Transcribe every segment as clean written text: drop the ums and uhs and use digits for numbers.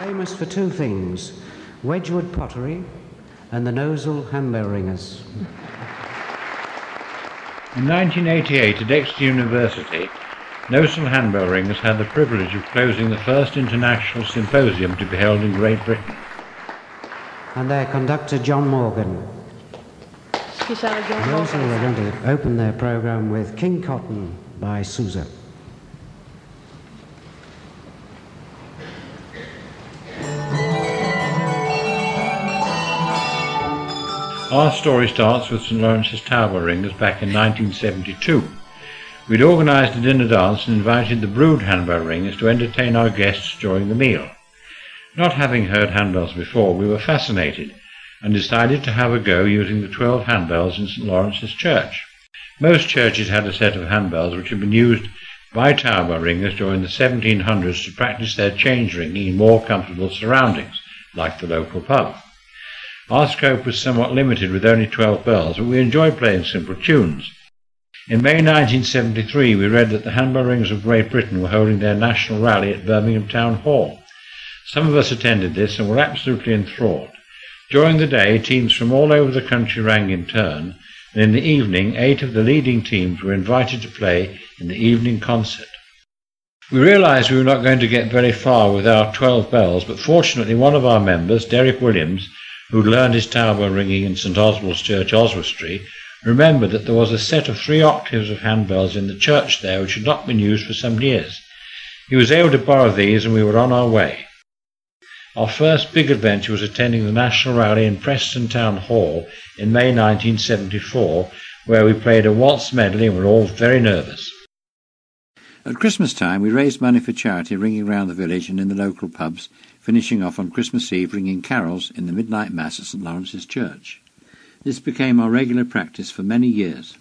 Famous for two things, Wedgwood pottery and the Gnosall handbell ringers. In 1988 at Exeter University, Gnosall handbell ringers had the privilege of closing the first international symposium to be held in Great Britain. And their conductor, John Morgan. Gnosall are going to open their programme with King Cotton by Sousa. Our story starts with St Lawrence's Tower ringers back in 1972. We'd organised a dinner dance and invited the Brood handbell ringers to entertain our guests during the meal. Not having heard handbells before, we were fascinated and decided to have a go using the 12 handbells in St Lawrence's Church. Most churches had a set of handbells which had been used by tower ringers during the 1700s to practice their change ringing in more comfortable surroundings, like the local pub. Our scope was somewhat limited with only 12 bells, but we enjoyed playing simple tunes. In May 1973 we read that the handbell ringers of Great Britain were holding their national rally at Birmingham Town Hall. Some of us attended this and were absolutely enthralled. During the day, teams from all over the country rang in turn, and in the evening 8 of the leading teams were invited to play in the evening concert. We realised we were not going to get very far with our 12 bells, but fortunately one of our members, Derek Williams, who'd learned his tower bell ringing in St Oswald's Church, Oswestry, remembered that there was a set of 3 octaves of handbells in the church there which had not been used for some years. He was able to borrow these and we were on our way. Our first big adventure was attending the National Rally in Preston Town Hall in May 1974, where we played a waltz medley and were all very nervous. At Christmas time we raised money for charity, ringing round the village and in the local pubs, finishing off on Christmas Eve ringing carols in the midnight mass at St Lawrence's Church. This became our regular practice for many years.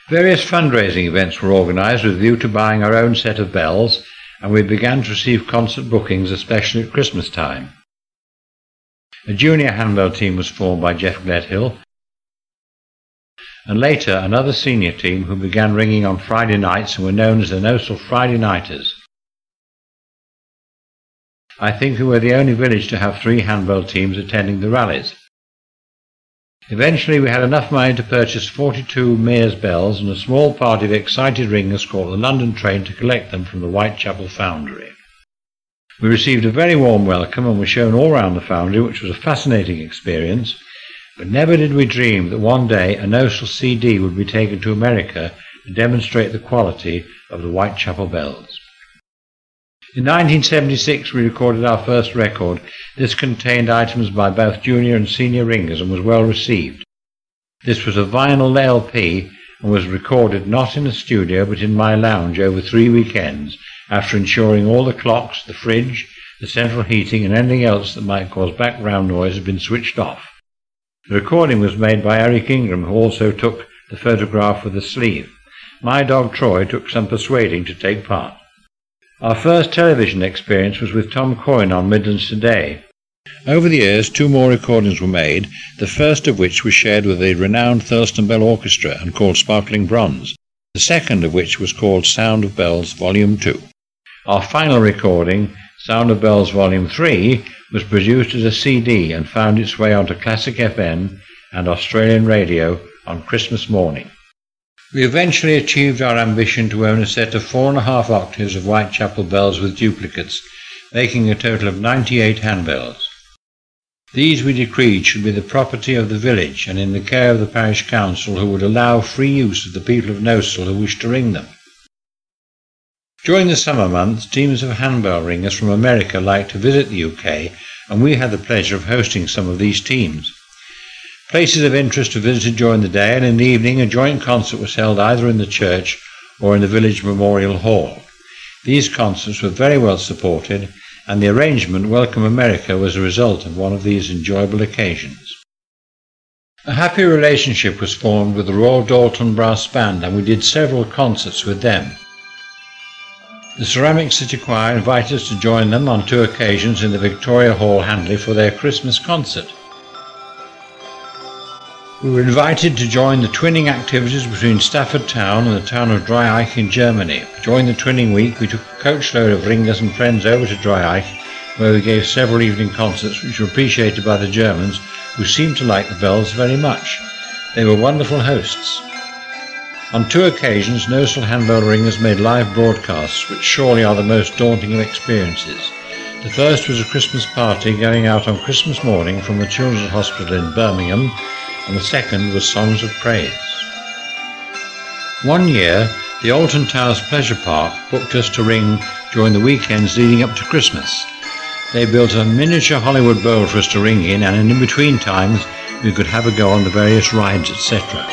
Various fundraising events were organised with a view to buying our own set of bells, and we began to receive concert bookings, especially at Christmas time. A junior handbell team was formed by Jeff Gledhill, and later another senior team who began ringing on Friday nights and were known as the Gnosall Friday Nighters. I think we were the only village to have 3 handbell teams attending the rallies. Eventually we had enough money to purchase 42 Mears bells and a small party of excited ringers caught the London train to collect them from the Whitechapel Foundry. We received a very warm welcome and were shown all round the foundry, which was a fascinating experience, but never did we dream that one day a Gnosall CD would be taken to America to demonstrate the quality of the Whitechapel bells. In 1976 we recorded our first record. This contained items by both junior and senior ringers and was well received. This was a vinyl LP and was recorded not in a studio but in my lounge over 3 weekends, after ensuring all the clocks, the fridge, the central heating and anything else that might cause background noise had been switched off. The recording was made by Eric Ingram, who also took the photograph with the sleeve. My dog Troy took some persuading to take part. Our first television experience was with Tom Coyne on Midlands Today. Over the years 2 more recordings were made, the first of which was shared with the renowned Thurston Bell Orchestra and called Sparkling Bronze, the second of which was called Sound of Bells Volume 2. Our final recording, Sound of Bells Volume 3, was produced as a CD and found its way onto Classic FM and Australian radio on Christmas morning. We eventually achieved our ambition to own a set of 4.5 octaves of Whitechapel bells with duplicates, making a total of 98 handbells. These we decreed should be the property of the village and in the care of the parish council, who would allow free use of the people of Gnosall who wished to ring them. During the summer months, teams of handbell ringers from America liked to visit the UK, and we had the pleasure of hosting some of these teams. Places of interest were visited during the day, and in the evening a joint concert was held either in the church or in the village memorial hall. These concerts were very well supported, and the arrangement Welcome America was a result of one of these enjoyable occasions. A happy relationship was formed with the Royal Dalton Brass Band, and we did several concerts with them. The Ceramic City Choir invited us to join them on 2 occasions in the Victoria Hall, Handley, for their Christmas concert. We were invited to join the twinning activities between Stafford Town and the town of Dreieich in Germany. During the twinning week, we took a coachload of ringers and friends over to Dreieich, where we gave several evening concerts which were appreciated by the Germans, who seemed to like the bells very much. They were wonderful hosts. On 2 occasions, Gnosall handbell ringers made live broadcasts, which surely are the most daunting of experiences. The first was a Christmas party going out on Christmas morning from the Children's Hospital in Birmingham, and the second was Songs of Praise. One year, the Alton Towers Pleasure Park booked us to ring during the weekends leading up to Christmas. They built a miniature Hollywood Bowl for us to ring in, and in between times we could have a go on the various rides, etc.